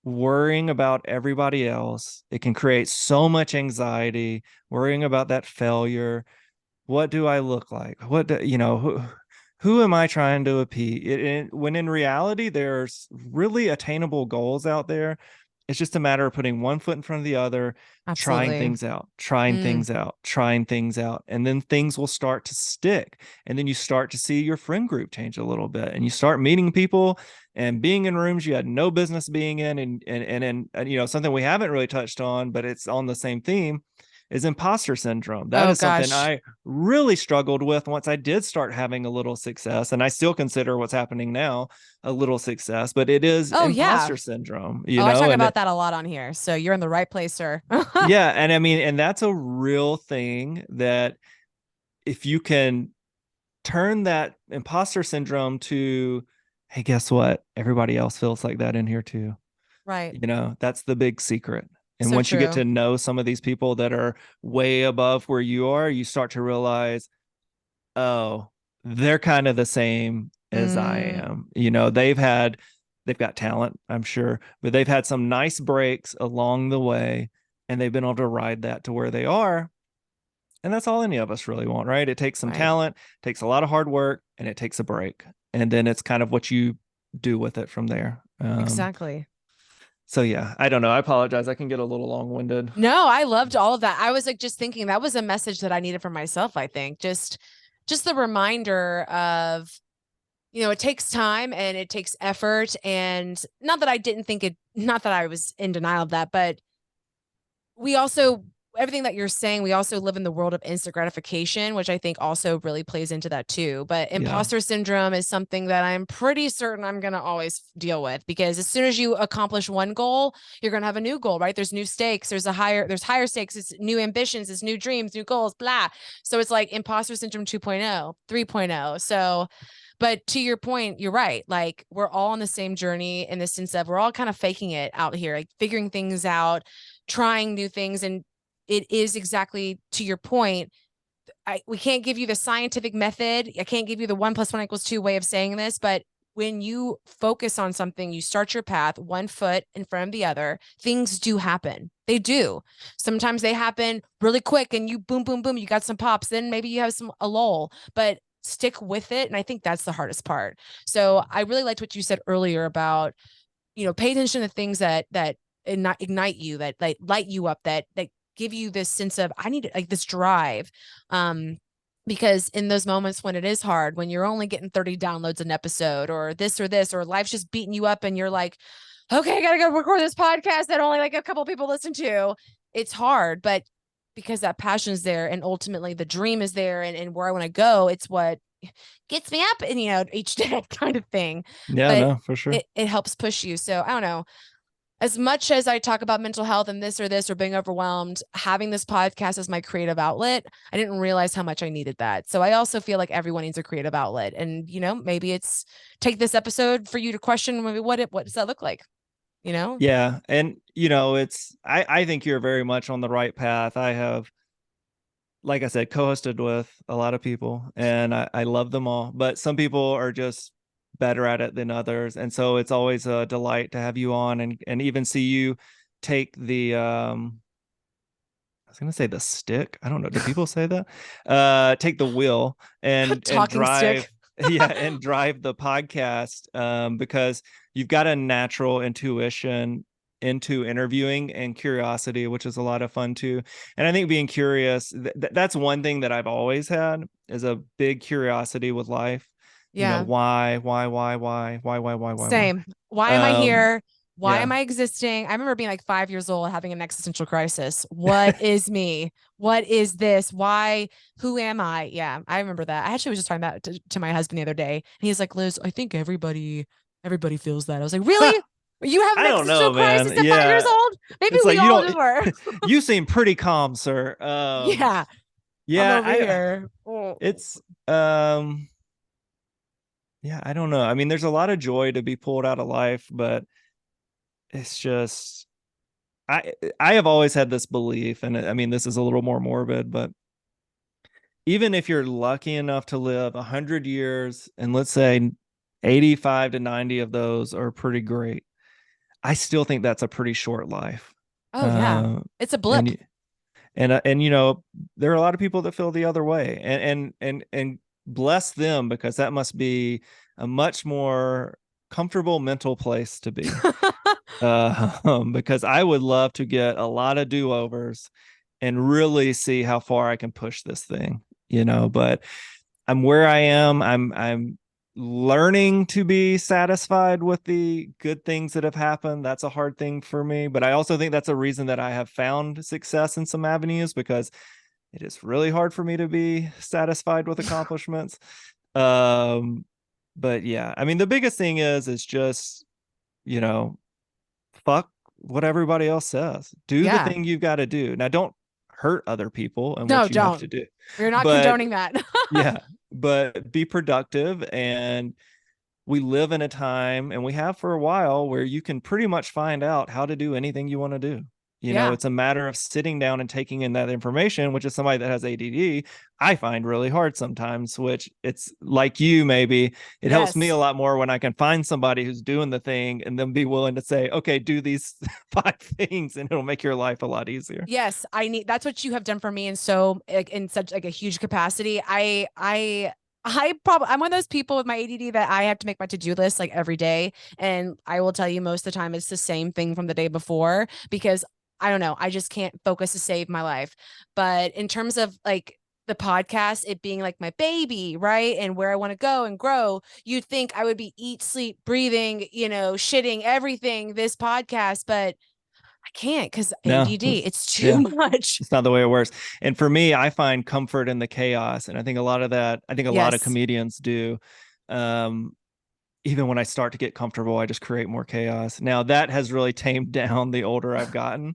worrying about everybody else. It can create so much anxiety, worrying about that failure. What do I look like? What do, who am I trying to appease? When in reality, there's really attainable goals out there. It's just a matter of putting one foot in front of the other, trying Absolutely. things out, trying Mm, things out, trying things out. And then things will start to stick. And then you start to see your friend group change a little bit. And you start meeting people and being in rooms you had no business being in. And you know, something we haven't really touched on, but it's on the same theme, is imposter syndrome. That oh is something gosh. I really struggled with once I did start having a little success. And I still consider what's happening now a little success, but it is Oh yeah. imposter syndrome, you Oh, I know, talk and about it, that a lot on here. So you're in the right place, sir. yeah. And I mean, and that's a real thing that if you can turn that imposter syndrome to, hey, guess what? Everybody else feels like that in here too. Right. You know, that's the big secret. And So once you get true. to know some of these people that are way above where you are, you start to realize, oh, they're kind of the same as I Mm, am. You know, they've got talent, I'm sure, but they've had some nice breaks along the way and they've been able to ride that to where they are. And that's all any of us really want, right? It takes some right. talent, takes a lot of hard work, and it takes a break. And then it's kind of what you do with it from there. Exactly. So yeah, I don't know. I apologize. I can get a little long-winded. No, I loved all of that. I was like just thinking that was a message that I needed for myself, I think. Just the reminder of, it takes time and it takes effort. And not that I didn't think it, not that I was in denial of that, but we also, everything that you're saying, we also live in the world of instant gratification, which I think also really plays into that too. But Yeah. imposter syndrome is something that I'm pretty certain I'm going to always deal with, because as soon as you accomplish one goal, you're going to have a new goal, right? There's new stakes, there's higher stakes, it's new ambitions, it's new dreams, new goals, blah. So it's like imposter syndrome 2.0, 3.0. So, but to your point, you're right. Like we're all on the same journey in the sense of we're all kind of faking it out here, like figuring things out, trying new things. And it is exactly to your point. We can't give you the scientific method. I can't give you the 1 + 1 = 2 way of saying this, but when you focus on something, you start your path one foot in front of the other, things do happen. They do. Sometimes they happen really quick and you boom, boom, boom, you got some pops. Then maybe you have a lull, but stick with it. And I think that's the hardest part. So I really liked what you said earlier about, pay attention to things that ignite you, that light you up, that give you this sense of I need like this drive. Because in those moments when it is hard, when you're only getting 30 downloads an episode or this, or life's just beating you up and you're like, okay, I gotta go record this podcast that only like a couple people listen to. It's hard, but because that passion's there and ultimately the dream is there, and where I want to go, it's what gets me up and each day kind of thing. Yeah, But no, for sure. it helps push you. So I don't know, as much as I talk about mental health and this or being overwhelmed, having this podcast as my creative outlet, I didn't realize how much I needed that. So I also feel like everyone needs a creative outlet. And, maybe it's take this episode for you to question maybe what does that look like? You know? Yeah. And you know, I think you're very much on the right path. I have, like I said, co-hosted with a lot of people and I love them all, but some people are just better at it than others. And so it's always a delight to have you on and even see you take the I was gonna say the stick. I don't know. Do people say that? Take the wheel and Talking drive, stick. yeah, and drive the podcast because you've got a natural intuition into interviewing and curiosity, which is a lot of fun too. And I think being curious, that's one thing that I've always had is a big curiosity with life. You know, Yeah. why? Same. Why am I Um, here? Why am yeah, I existing? I remember being like 5 years old having an existential crisis. What is me? What is this? Why? Who am I? Yeah, I remember that. I actually was just talking about it to my husband the other day, and he's like, "Liz, I think everybody feels that." I was like, "Really? You have an I don't existential know, crisis man. at 5 years Yeah, old? Maybe it's we like you all don't. just were." You seem pretty calm, sir. Yeah, I'm Yeah, over here. Oh. it's um, yeah, I don't know. I mean, there's a lot of joy to be pulled out of life, but it's just, I have always had this belief, and I mean, this is a little more morbid, but even if you're lucky enough to live 100 years, and let's say 85 to 90 of those are pretty great, I still think that's a pretty short life. Oh yeah, Uh, it's a blip. and and you know, there are a lot of people that feel the other way, and bless them because that must be a much more comfortable mental place to be. Because I would love to get a lot of do-overs and really see how far I can push this thing, but I'm where I am. I'm learning to be satisfied with the good things that have happened. That's a hard thing for me, but I also think that's a reason that I have found success in some avenues, because it is really hard for me to be satisfied with accomplishments. But yeah, I mean, the biggest thing is just, you know, fuck what everybody else says. Do the Yeah. thing you've got to do. Now, don't hurt other people and No, what you have to don't. do. We're not But condoning that. yeah, but be productive. And we live in a time, and we have for a while, where you can pretty much find out how to do anything you want to do. Yeah. It's a matter of sitting down and taking in that information, which is somebody that has ADD, I find really hard sometimes, which it's like you, maybe it helps me a Yes. lot more when I can find somebody who's doing the thing and then be willing to say, okay, do these 5 things, and it'll make your life a lot easier. Yes, I need that's what you have done for me in so like in such like a huge capacity. I'm one of those people with my ADD that I have to make my to-do list like every day. And I will tell you most of the time it's the same thing from the day before because I don't know, I just can't focus to save my life. But in terms of like the podcast, it being like my baby, right? And where I want to go and grow, you'd think I would be eat, sleep, breathing, shitting everything this podcast, but I can't because No, ADD. It's too yeah, much. it's not the way it works. And for me, I find comfort in the chaos. And I think a lot of Yes. comedians do. Um, Even when I start to get comfortable, I just create more chaos. Now that has really tamed down the older I've gotten,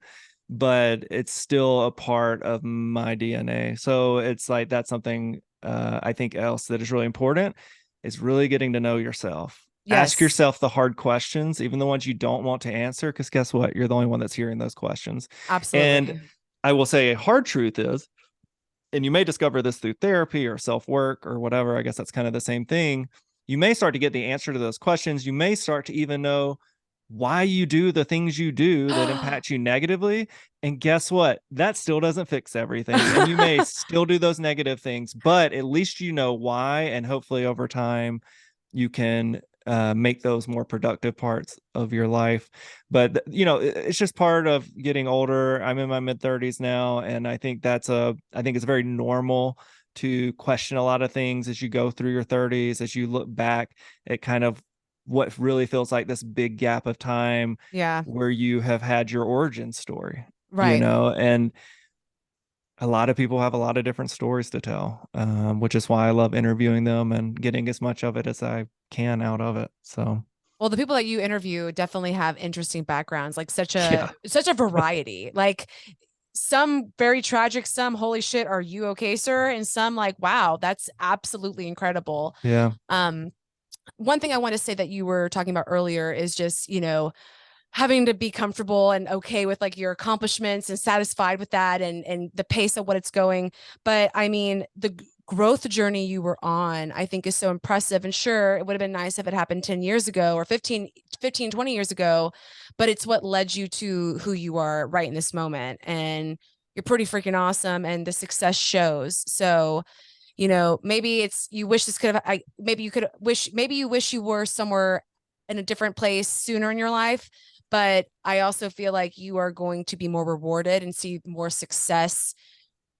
but it's still a part of my DNA. So it's like that's something I think else that is really important is really getting to know yourself. Ask Yes. yourself the hard questions, even the ones you don't want to answer, because guess what? You're the only one that's hearing those questions. And Absolutely. I will say a hard truth is, and you may discover this through therapy or self work or whatever, I guess that's kind of the same thing. You may start to get the answer to those questions. You may start to even know why you do the things you do that impact you negatively. And guess what? That still doesn't fix everything. And you may still do those negative things, but at least you know why. And hopefully over time, you can make those more productive parts of your life. But it's just part of getting older. I'm in my mid 30s now, and I think it's very normal to question a lot of things as you go through your 30s, as you look back at kind of what really feels like this big gap of time Yeah. where you have had your origin story, Right. and a lot of people have a lot of different stories to tell, which is why I love interviewing them and getting as much of it as I can out of it. So, Well, the people that you interview definitely have interesting backgrounds, like yeah, such a variety. Like some very tragic, some holy shit, are you okay, sir? And some like, wow, that's absolutely incredible. yeah, Um, One thing I want to say that you were talking about earlier is just, having to be comfortable and okay with like your accomplishments and satisfied with that and the pace of what it's going. But I mean, the growth journey you were on, I think is so impressive. And sure, it would have been nice if it happened 10 years ago or 20 years ago, but it's what led you to who you are right in this moment. And you're pretty freaking awesome. And the success shows. So, maybe it's you wish this could have maybe you wish you were somewhere in a different place sooner in your life, but I also feel like you are going to be more rewarded and see more success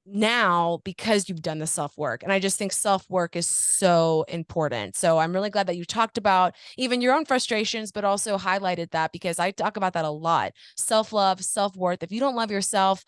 now because you've done the self-work. And I just think self-work is so important. So I'm really glad that you talked about even your own frustrations, but also highlighted that because I talk about that a lot. Self-love, self-worth. If you don't love yourself,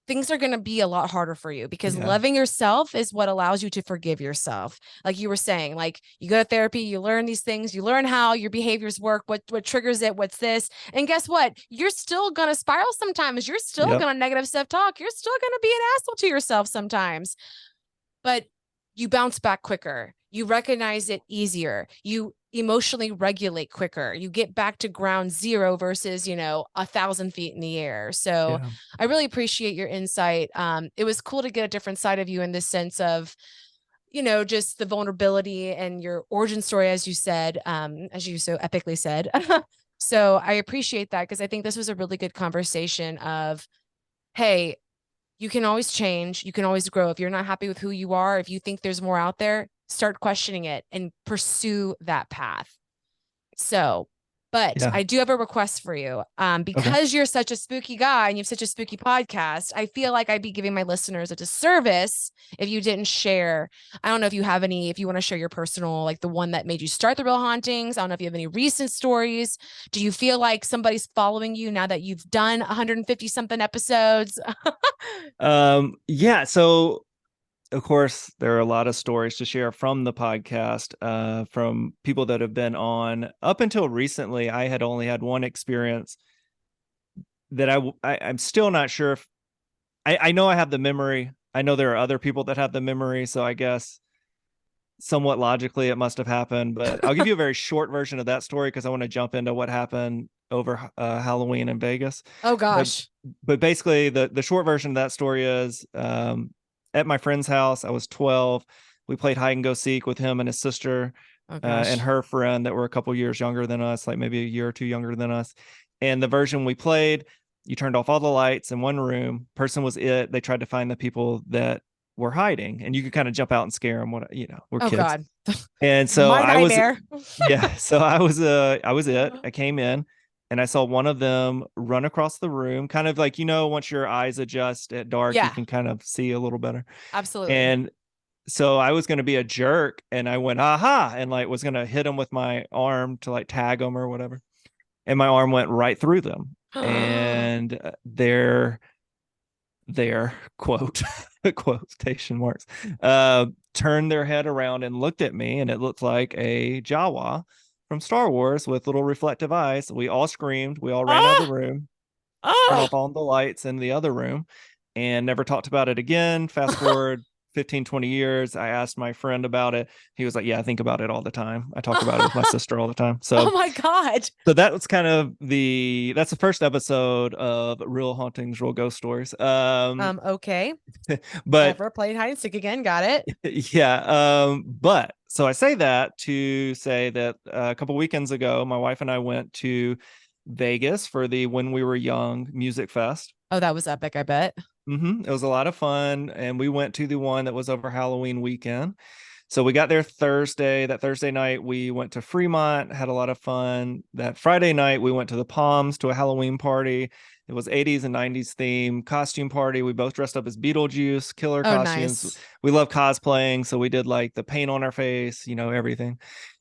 things are going to be a lot harder for you because yeah, loving yourself is what allows you to forgive yourself. Like you were saying, like you go to therapy, you learn these things, you learn how your behaviors work, what triggers it, what's this. And guess what? You're still going to spiral sometimes. You're still yep, going to negative self-talk. You're still going to be an asshole to yourself sometimes. But you bounce back quicker. You recognize it easier. You emotionally regulate quicker. You get back to ground zero versus, 1,000 feet in the air. So yeah, I really appreciate your insight. It was cool to get a different side of you in this sense of, just the vulnerability and your origin story, as you said, as you so epically said. So I appreciate that because I think this was a really good conversation of, hey, you can always change. You can always grow. If you're not happy with who you are, if you think there's more out there, start questioning it and pursue that path. So But Yeah. I do have a request for you. Okay. Because you're such a spooky guy and you have such a spooky podcast, I feel like I'd be giving my listeners a disservice if you didn't share. I don't know if you have any, if you want to share your personal, like the one that made you start the Real Hauntings. I don't know if you have any recent stories. Do you feel like somebody's following you now that you've done 150 something episodes? Yeah. So of course, there are a lot of stories to share from the podcast, from people that have been on. Up until recently, I had only had one experience that I'm still not sure if I know I have the memory. I know there are other people that have the memory, so I guess somewhat logically it must have happened. But I'll give you a very short version of that story because I want to jump into what happened over Halloween in Vegas. Oh But gosh. but basically, the short version of that story is, at my friend's house. I was 12. We played hide and go seek with him and his sister, Oh and gosh. her friend that were a couple years younger than us, like maybe a year or two younger than us. And the version we played, you turned off all the lights in one room. Person was it. They tried to find the people that were hiding, and you could kind of jump out and scare them. What, we're Oh kids. God. And so My I was, nightmare. yeah. So I was it. I came in and I saw one of them run across the room, kind of like, once your eyes adjust at dark, you Yeah, can kind of see a little better. absolutely. And so I was going to be a jerk and I went, aha, and like was going to hit him with my arm to like tag them or whatever. And my arm went right through them. And their quote quotation marks turned their head around and looked at me, and it looked like a Jawa from Star Wars with little reflective eyes. We all screamed, we all ran out of the Ah, room, turned ah. off all the lights in the other room, and never talked about it again. Fast forward 15, 20 years, I asked my friend about it. He was like, yeah, I think about it all the time. I talk about it with my sister all the time. Oh So my God. that was kind of that's the first episode of Real Hauntings, Real Ghost Stories. Okay. But Never played hide and seek again. Got it. yeah, but so I say that to say that a couple weekends ago, my wife and I went to Vegas for the When We Were Young Music Fest. Oh, that was epic, I bet. It was a lot of fun, and we went to the one that was over Halloween weekend. So we got there Thursday. That Thursday night, we went to Fremont, had a lot of fun. That Friday night, we went to the Palms to a Halloween party. It was 80s and 90s theme costume party. We both dressed up as Beetlejuice, killer Oh, costumes. nice. We love cosplaying, so we did like the paint on our face, everything.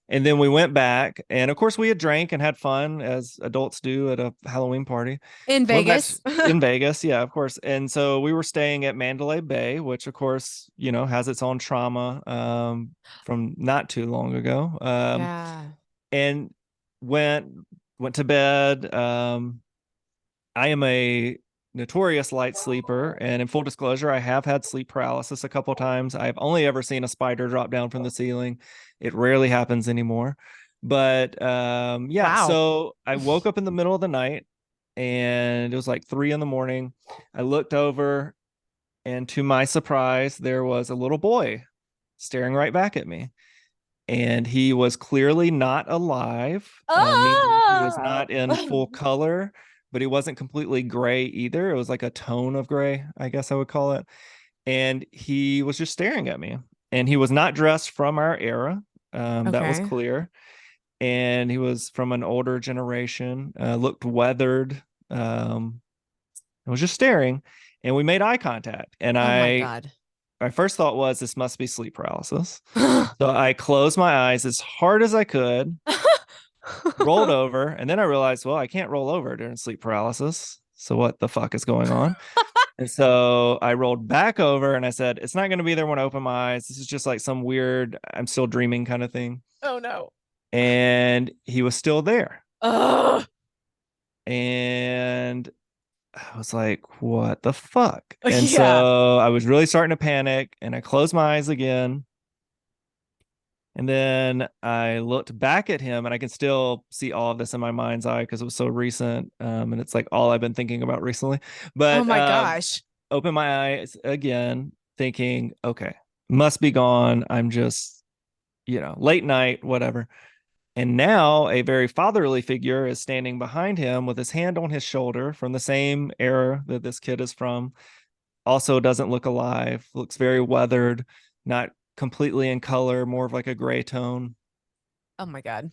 And then we went back, and of course, we had drank and had fun as adults do at a Halloween party. In Went back Vegas. in Vegas, yeah, of course. And so we were staying at Mandalay Bay, which of course, has its own trauma, from not too long ago. Yeah. And went went to bed. I am a notorious light sleeper, and in full disclosure, I have had sleep paralysis a couple times. I've only ever seen a spider drop down from the ceiling. It rarely happens anymore. But yeah, Wow. so I woke up in the middle of the night, and it was like 3 a.m. I looked over, and to my surprise, there was a little boy staring right back at me. And he was clearly not alive, meaning he was Ah! not in full color, but he wasn't completely gray either. It was like a tone of gray, I guess I would call it. And he was just staring at me. And he was not dressed from our era. That was Okay. clear. And he was from an older generation, looked weathered, um, and was just staring. And we made eye contact. And Oh my God. my first thought was, this must be sleep paralysis. So I closed my eyes as hard as I could, rolled over, and then I realized, well, I can't roll over during sleep paralysis. So what the fuck is going on? And so I rolled back over and I said, it's not going to be there when I open my eyes. This is just like some weird, I'm still dreaming kind of thing. Oh no. And he was still there. Ugh. And I was like, what the fuck? And Yeah. so I was really starting to panic, and I closed my eyes again. And then I looked back at him, and I can still see all of this in my mind's eye because it was so recent. And it's like all I've been thinking about recently. Oh But my gosh. open my eyes again, thinking, okay, must be gone. I'm just, late night, whatever. And now a very fatherly figure is standing behind him with his hand on his shoulder, from the same era that this kid is from. Also doesn't look alive, looks very weathered, not completely in color, more of like a gray tone. Oh my God.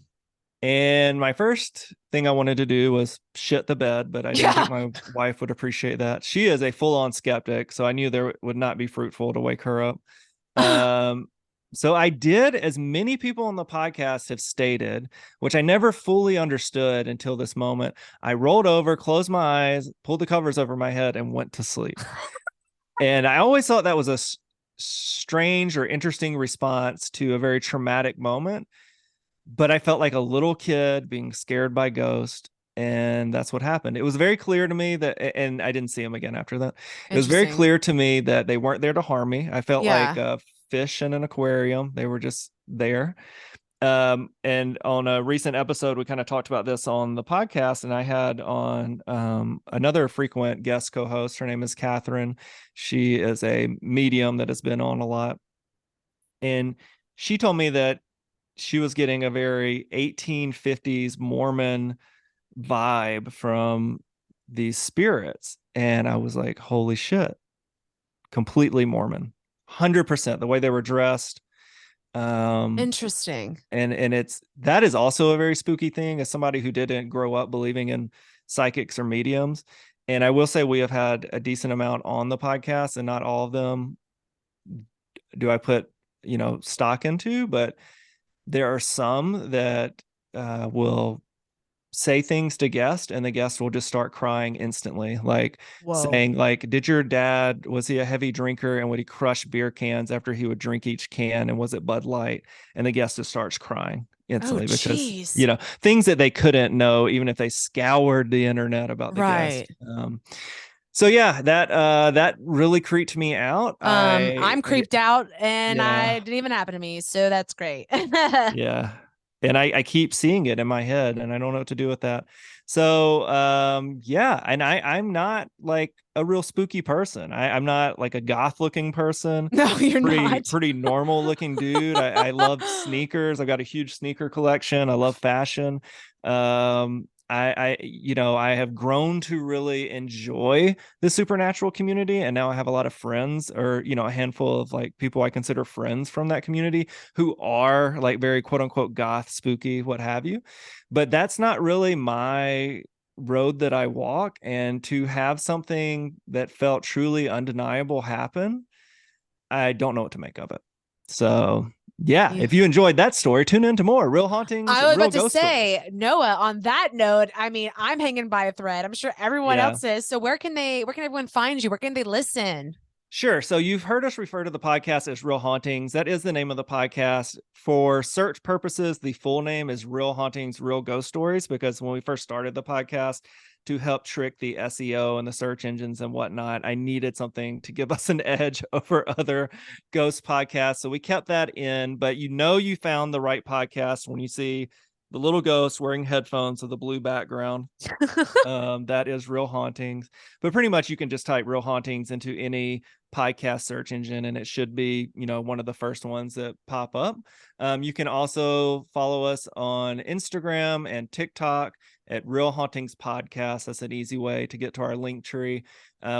And my first thing I wanted to do was shit the bed, but I didn't Yeah. think my wife would appreciate that. She is a full-on skeptic, so I knew there would not be fruitful to wake her up. Um, so I did, as many people on the podcast have stated, which I never fully understood until this moment. I rolled over, closed my eyes, pulled the covers over my head, and went to sleep. And I always thought that was a strange or interesting response to a very traumatic moment. But I felt like a little kid being scared by ghosts. And that's what happened. It was very clear to me that, and I didn't see him again after that. It was very Interesting. clear to me that they weren't there to harm me. I felt like Yeah. a fish in an aquarium. They were just there. And on a recent episode, we kind of talked about this on the podcast, and I had on another frequent guest co-host. Her name is Catherine. She is a medium that has been on a lot. And she told me that she was getting a very 1850s Mormon vibe from these spirits. And I was like, holy shit, completely Mormon, 100%, the way they were dressed. Um, Interesting. and that is also a very spooky thing as somebody who didn't grow up believing in psychics or mediums. And I will say we have had a decent amount on the podcast, and not all of them do I put, stock into, but there are some that will say things to guests, and the guest will just start crying instantly, like Whoa. saying, like, did your dad, was he a heavy drinker, and would he crush beer cans after he would drink each can, and was it Bud Light? And the guest just starts crying Oh, instantly because geez. things that they couldn't know even if they scoured the internet about the guest. Right. So yeah, that really creeped me out. I'm creeped out and I Yeah. didn't even happen to me. So that's great. Yeah. And I keep seeing it in my head, and I don't know what to do with that. So yeah, and I'm not like a real spooky person. I'm not like a goth looking person. No, you're not. Pretty normal looking dude. I love sneakers. I've got a huge sneaker collection. I love fashion. I have grown to really enjoy the supernatural community, and now I have a lot of friends, or a handful of like people I consider friends from that community, who are like very quote unquote goth, spooky, what have you. But that's not really my road that I walk. And to have something that felt truly undeniable happen, I don't know what to make of it. So yeah, Yeah. if you enjoyed that story, tune into more Real Hauntings, I was Real about to Ghost Stories. say, Noah, on that note, I mean, I'm hanging by a thread. I'm sure everyone Yeah. else is. So where can everyone find you? Where can they listen? Sure. So you've heard us refer to the podcast as Real Hauntings. That is the name of the podcast. For search purposes, the full name is Real Hauntings, Real Ghost Stories, because when we first started the podcast, to help trick the SEO and the search engines and whatnot, I needed something to give us an edge over other ghost podcasts. So we kept that in, but you found the right podcast when you see the little ghost wearing headphones with a blue background. That is Real Hauntings. But pretty much you can just type Real Hauntings into any podcast search engine, and it should be, one of the first ones that pop up. You can also follow us on Instagram and TikTok at Real Hauntings Podcast. That's an easy way to get to our link tree.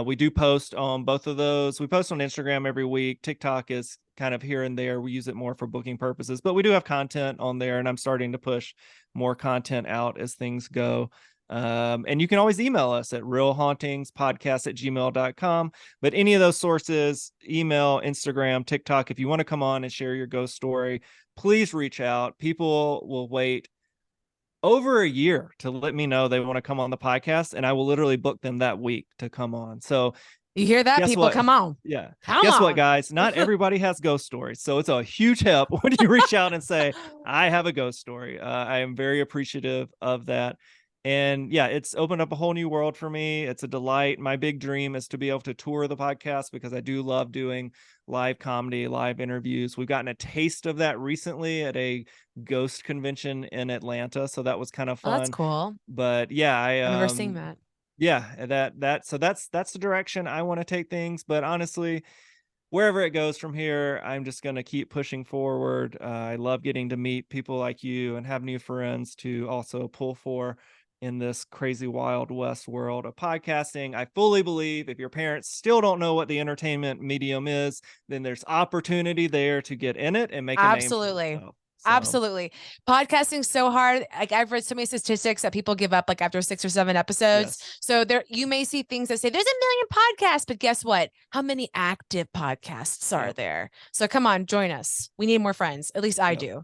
We do post on both of those. We post on Instagram every week. TikTok is kind of here and there. We use it more for booking purposes, but we do have content on there, and I'm starting to push more content out as things go. And you can always email us at realhauntingspodcast@gmail.com. But any of those sources, email, Instagram, TikTok, if you want to come on and share your ghost story, please reach out. People will wait over a year to let me know they want to come on the podcast, and I will literally book them that week to come on. So You hear that, guess people? what? Come on. Yeah. Come Guess what, on. guys? Not everybody has ghost stories. So it's a huge help when you reach out and say, I have a ghost story. I am very appreciative of that. And yeah, it's opened up a whole new world for me. It's a delight. My big dream is to be able to tour the podcast, because I do love doing live comedy, live interviews. We've gotten a taste of that recently at a ghost convention in Atlanta. So that was kind of Oh, that's fun. cool. But yeah, I remember seeing that. yeah, that's the direction I want to take things. But honestly, wherever it goes from here, I'm just going to keep pushing forward. I love getting to meet people like you and have new friends to also pull for in this crazy wild west world of podcasting. I fully believe if your parents still don't know what the entertainment medium is, then there's opportunity there to get in it and make a name for Absolutely. yourself. So Absolutely. Podcasting's so hard. Like I've read so many statistics that people give up like after 6 or 7 episodes. yes. So there you may see things that say there's a million podcasts, but guess what? How many active podcasts are Yep. there? So come on, join us. We need more friends. At least I Yep. do.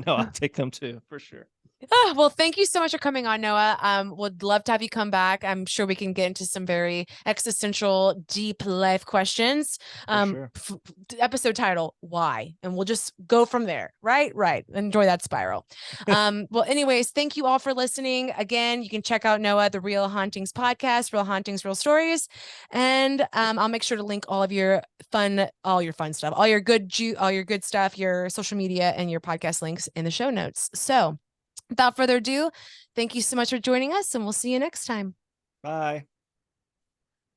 No, I'll take them too, for sure. Oh, well, thank you so much for coming on, Noah. Would love to have you come back. I'm sure we can get into some very existential, deep life questions. For sure. Episode title, why? And we'll just go from there. Right. Enjoy that spiral. Well, anyways, thank you all for listening. Again, you can check out Noah, the Real Hauntings Podcast, Real Hauntings, Real Stories. And I'll make sure to link all your fun stuff, all your good stuff, your social media and your podcast links in the show notes. So without further ado, thank you so much for joining us, and we'll see you next time. Bye.